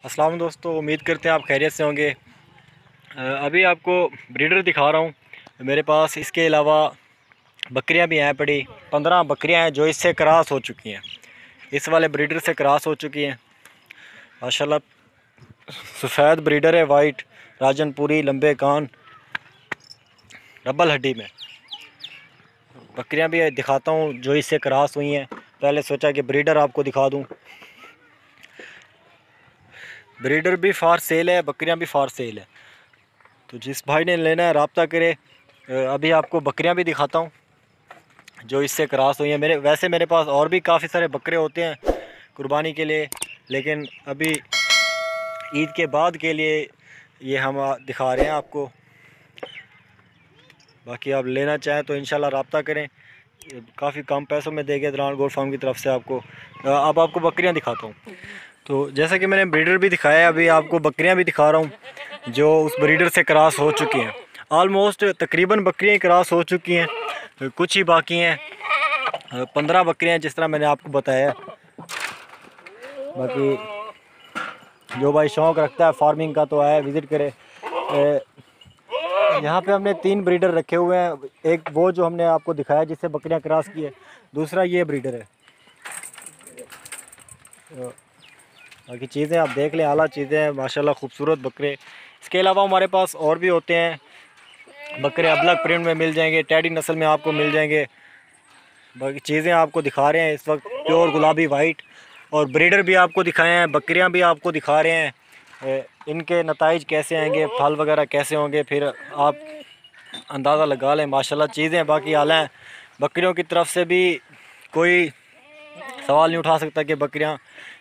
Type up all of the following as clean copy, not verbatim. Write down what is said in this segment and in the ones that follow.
अस्सलाम दोस्तों, उम्मीद करते हैं आप खैरियत से होंगे। अभी आपको ब्रीडर दिखा रहा हूँ। मेरे पास इसके अलावा बकरियाँ भी हैं पड़ी। 15 बकरियाँ हैं जो इससे क्रॉस हो चुकी हैं, इस वाले ब्रीडर से क्रॉस हो चुकी हैं। माशाल्लाह सफ़ेद ब्रीडर है, वाइट राजनपुरी, लंबे कान, डबल हड्डी में। बकरियाँ भी दिखाता हूँ जो इससे क्रॉस हुई हैं। पहले सोचा कि ब्रीडर आपको दिखा दूँ। ब्रीडर भी फॉर सेल है, बकरियां भी फॉर सेल है, तो जिस भाई ने लेना है रब्ता करे। अभी आपको बकरियां भी दिखाता हूं जो इससे क्रॉस हुई हैं। मेरे पास और भी काफ़ी सारे बकरे होते हैं कुर्बानी के लिए, लेकिन अभी ईद के बाद के लिए ये हम दिखा रहे हैं आपको। बाकी आप लेना चाहें तो इंशाल्लाह रब्ता करें, काफ़ी कम पैसों में देंगे अदनान गोल्ड फार्म की तरफ से आपको। अब आपको बकरियां दिखाता हूँ। तो जैसा कि मैंने ब्रीडर भी दिखाया है, अभी आपको बकरियां भी दिखा रहा हूं जो उस ब्रीडर से क्रॉस हो चुकी हैं। ऑलमोस्ट तकरीबन बकरियां क्रॉस हो चुकी हैं, कुछ ही बाकी हैं। 15 बकरियां जिस तरह मैंने आपको बताया। बाकी जो भाई शौक़ रखता है फार्मिंग का तो आए विज़िट करे। यहाँ पे हमने 3 ब्रीडर रखे हुए हैं। एक वो जो हमने आपको दिखाया जिससे बकरियां क्रॉस की है, दूसरा ये ब्रीडर है। बाकी चीज़ें आप देख लें, आला चीज़ें हैं माशाल्लाह, खूबसूरत बकरे। इसके अलावा हमारे पास और भी होते हैं बकरे, अबलग प्रिंट में मिल जाएंगे, टैडी नस्ल में आपको मिल जाएंगे। बाकी चीज़ें आपको दिखा रहे हैं इस वक्त प्योर गुलाबी वाइट, और ब्रीडर भी आपको दिखाए हैं, बकरियां भी आपको दिखा रहे हैं। इनके नताइज कैसे आएंगे, फल वगैरह कैसे होंगे, फिर आप अंदाज़ा लगा लें। माशाल्लाह चीज़ें बाकी आला हैं। बकरियों की तरफ से भी कोई सवाल नहीं उठा सकता कि बकरियां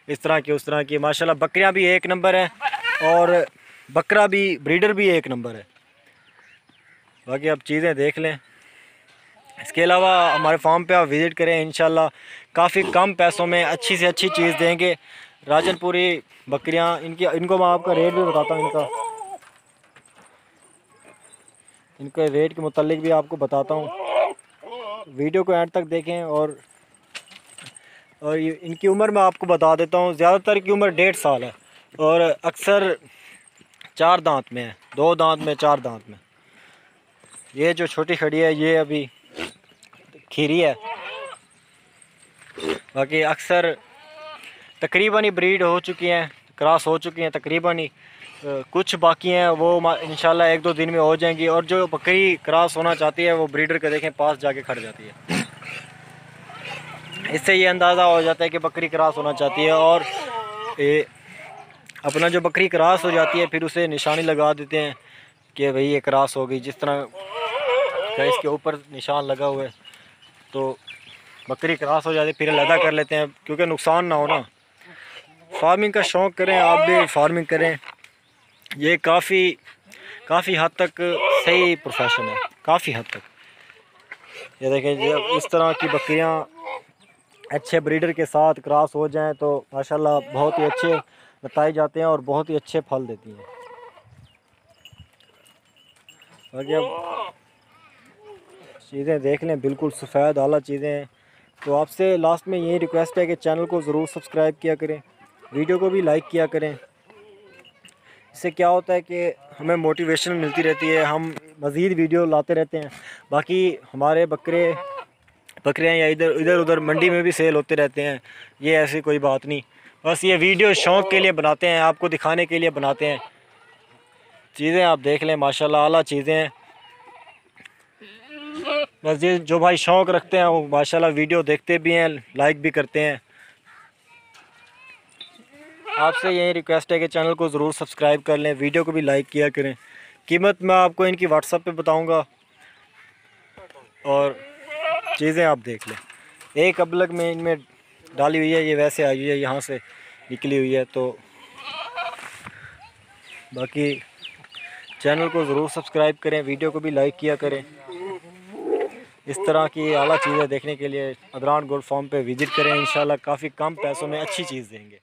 इस तरह की उस तरह की। माशाल्लाह बकरियां भी एक नंबर है और बकरा भी, ब्रीडर भी एक नंबर है। बाकी आप चीज़ें देख लें। इसके अलावा हमारे फार्म पे आप विज़िट करें, इंशाल्लाह काफ़ी कम पैसों में अच्छी से अच्छी चीज़ देंगे। राजनपुरी बकरियां, इनको मैं आपका रेट भी बताता हूँ। इनके रेट के मुतालिक भी आपको बताता हूँ। वीडियो को एंड तक देखें। और इनकी उम्र मैं आपको बता देता हूँ। ज़्यादातर की उम्र 1.5 साल है और अक्सर 4 दांत में है, 2 दांत में, 4 दांत में। ये जो छोटी खड़ी है ये अभी खीरी है। बाकी अक्सर तकरीबन ही ब्रीड हो चुकी हैं, क्रॉस हो चुकी हैं तकरीबन ही। कुछ बाकी हैं, वो इंशाल्लाह 1-2 दिन में हो जाएंगी। और जो बकरी क्रॉस होना चाहती है वो ब्रीडर के देखें पास जाके खड़ जाती है। इससे ये अंदाज़ा हो जाता है कि बकरी क्रॉस होना चाहती है। और अपना जो बकरी क्रॉस हो जाती है फिर उसे निशानी लगा देते हैं कि भाई ये क्रॉस हो गई। जिस तरह का इसके ऊपर निशान लगा हुआ है तो बकरी क्रॉस हो जाती है, फिर अलहदा कर लेते हैं क्योंकि नुकसान ना हो ना। फार्मिंग का शौक़ करें, आप भी फार्मिंग करें। ये काफ़ी हद तक सही प्रोफेशन है, काफ़ी हद तक। ये देखें, जब इस तरह की बकरियां अच्छे ब्रीडर के साथ क्रॉस हो जाएं तो माशाल्लाह बहुत ही अच्छे बताए जाते हैं और बहुत ही अच्छे फल देती हैं। और जब चीज़ें देख लें बिल्कुल सफ़ेद आला चीज़ें हैं। तो आपसे लास्ट में यही रिक्वेस्ट है कि चैनल को ज़रूर सब्सक्राइब किया करें, वीडियो को भी लाइक किया करें। इससे क्या होता है कि हमें मोटिवेशन मिलती रहती है, हम मज़ीद वीडियो लाते रहते हैं। बाकी हमारे बकरियाँ या इधर उधर मंडी में भी सेल होते रहते हैं, ये ऐसी कोई बात नहीं। बस ये वीडियो शौक़ के लिए बनाते हैं, आपको दिखाने के लिए बनाते हैं। चीज़ें आप देख लें माशाल्लाह आला चीज़ें हैं। बस ये जो भाई शौक़ रखते हैं वो माशाल्लाह वीडियो देखते भी हैं, लाइक भी करते हैं। आपसे यही रिक्वेस्ट है कि चैनल को ज़रूर सब्सक्राइब कर लें, वीडियो को भी लाइक किया करें। कीमत मैं आपको इनकी व्हाट्सएप पे बताऊंगा और चीज़ें आप देख लें। एक अबलग में इनमें डाली हुई है, ये वैसे आई हुई है, यहाँ से निकली हुई है। तो बाकी चैनल को ज़रूर सब्सक्राइब करें, वीडियो को भी लाइक किया करें। इस तरह की आला चीज़ें देखने के लिए अदनान गोल्ड फार्म पे विज़िट करें। इंशाल्लाह काफ़ी कम पैसों में अच्छी चीज़ देंगे।